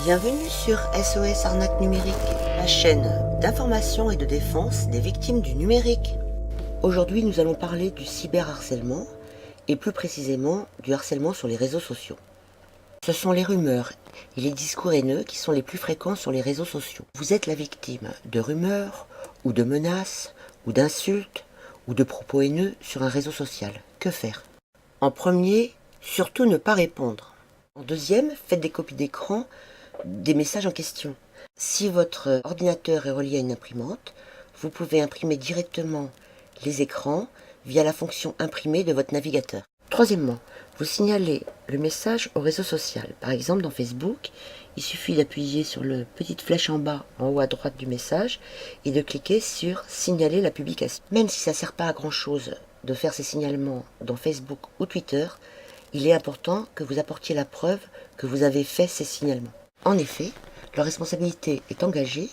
Bienvenue sur SOS Arnaque Numérique, la chaîne d'information et de défense des victimes du numérique. Aujourd'hui, nous allons parler du cyberharcèlement et plus précisément du harcèlement sur les réseaux sociaux. Ce sont les rumeurs et les discours haineux qui sont les plus fréquents sur les réseaux sociaux. Vous êtes la victime de rumeurs ou de menaces ou d'insultes ou de propos haineux sur un réseau social. Que faire? En premier, surtout ne pas répondre. En deuxième, faites des copies d'écran des messages en question. Si votre ordinateur est relié à une imprimante, vous pouvez imprimer directement les écrans via la fonction imprimer de votre navigateur. Troisièmement, vous signalez le message au réseau social. Par exemple, dans Facebook, il suffit d'appuyer sur la petite flèche en bas, en haut à droite du message, et de cliquer sur signaler la publication. Même si ça ne sert pas à grand chose de faire ces signalements dans Facebook ou Twitter, il est important que vous apportiez la preuve que vous avez fait ces signalements. En effet, leur responsabilité est engagée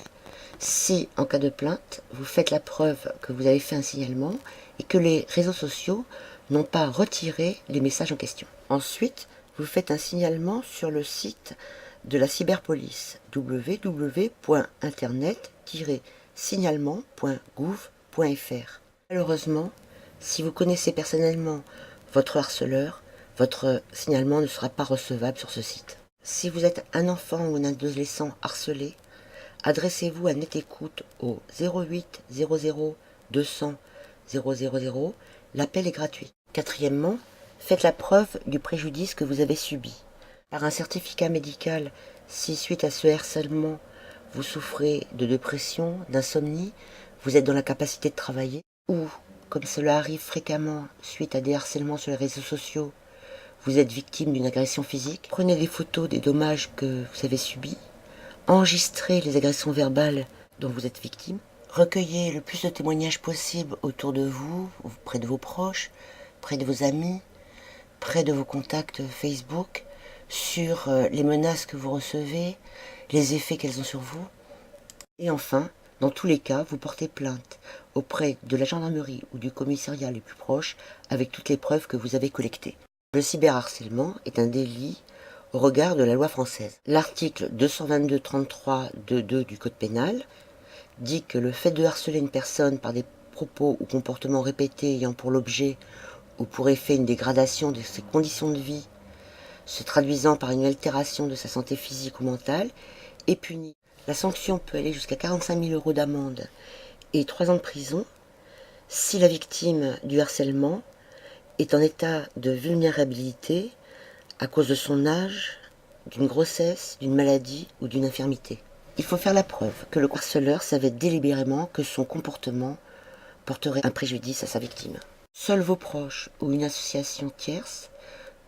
si, en cas de plainte, vous faites la preuve que vous avez fait un signalement et que les réseaux sociaux n'ont pas retiré les messages en question. Ensuite, vous faites un signalement sur le site de la cyberpolice www.internet-signalement.gouv.fr. Malheureusement, si vous connaissez personnellement votre harceleur, votre signalement ne sera pas recevable sur ce site. Si vous êtes un enfant ou un adolescent harcelé, adressez-vous à NetÉcoute au 08 00 200 000. L'appel est gratuit. Quatrièmement, faites la preuve du préjudice que vous avez subi. Par un certificat médical, si suite à ce harcèlement, vous souffrez de dépression, d'insomnie, vous êtes dans la capacité de travailler, ou, comme cela arrive fréquemment suite à des harcèlements sur les réseaux sociaux, vous êtes victime d'une agression physique, prenez des photos des dommages que vous avez subis, enregistrez les agressions verbales dont vous êtes victime, recueillez le plus de témoignages possible autour de vous, près de vos proches, près de vos amis, près de vos contacts Facebook, sur les menaces que vous recevez, les effets qu'elles ont sur vous. Et enfin, dans tous les cas, vous portez plainte auprès de la gendarmerie ou du commissariat les plus proches avec toutes les preuves que vous avez collectées. Le cyberharcèlement est un délit au regard de la loi française. L'article 222-33-2 du Code pénal dit que le fait de harceler une personne par des propos ou comportements répétés ayant pour l'objet ou pour effet une dégradation de ses conditions de vie, se traduisant par une altération de sa santé physique ou mentale, est puni. La sanction peut aller jusqu'à 45 000 € d'amende et 3 ans de prison si la victime du harcèlement est en état de vulnérabilité à cause de son âge, d'une grossesse, d'une maladie ou d'une infirmité. Il faut faire la preuve que le harceleur savait délibérément que son comportement porterait un préjudice à sa victime. Seuls vos proches ou une association tierce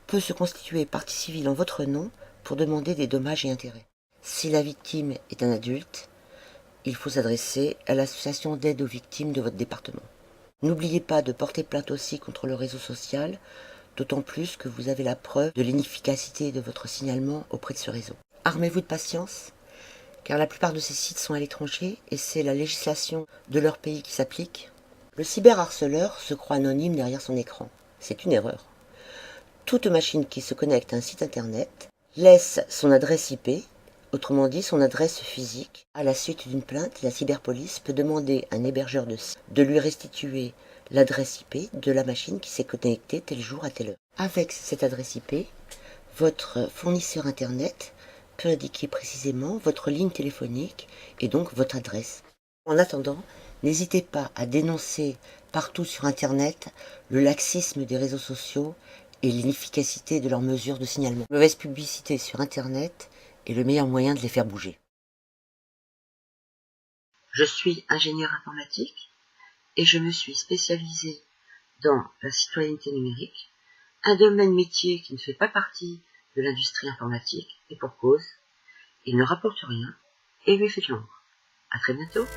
peut se constituer partie civile en votre nom pour demander des dommages et intérêts. Si la victime est un adulte, il faut s'adresser à l'association d'aide aux victimes de votre département. N'oubliez pas de porter plainte aussi contre le réseau social, d'autant plus que vous avez la preuve de l'inefficacité de votre signalement auprès de ce réseau. Armez-vous de patience, car la plupart de ces sites sont à l'étranger et c'est la législation de leur pays qui s'applique. Le cyberharceleur se croit anonyme derrière son écran. C'est une erreur. Toute machine qui se connecte à un site internet laisse son adresse IP, autrement dit son adresse physique. À la suite d'une plainte, la cyberpolice peut demander à un hébergeur de site de lui restituer l'adresse IP de la machine qui s'est connectée tel jour à telle heure. Avec cette adresse IP, votre fournisseur internet peut indiquer précisément votre ligne téléphonique et donc votre adresse. En attendant, n'hésitez pas à dénoncer partout sur internet le laxisme des réseaux sociaux et l'inefficacité de leurs mesures de signalement. La mauvaise publicité sur internet est le meilleur moyen de les faire bouger. Je suis ingénieur informatique et je me suis spécialisé dans la citoyenneté numérique, un domaine métier qui ne fait pas partie de l'industrie informatique, et pour cause, il ne rapporte rien et lui fait de l'ombre. À très bientôt.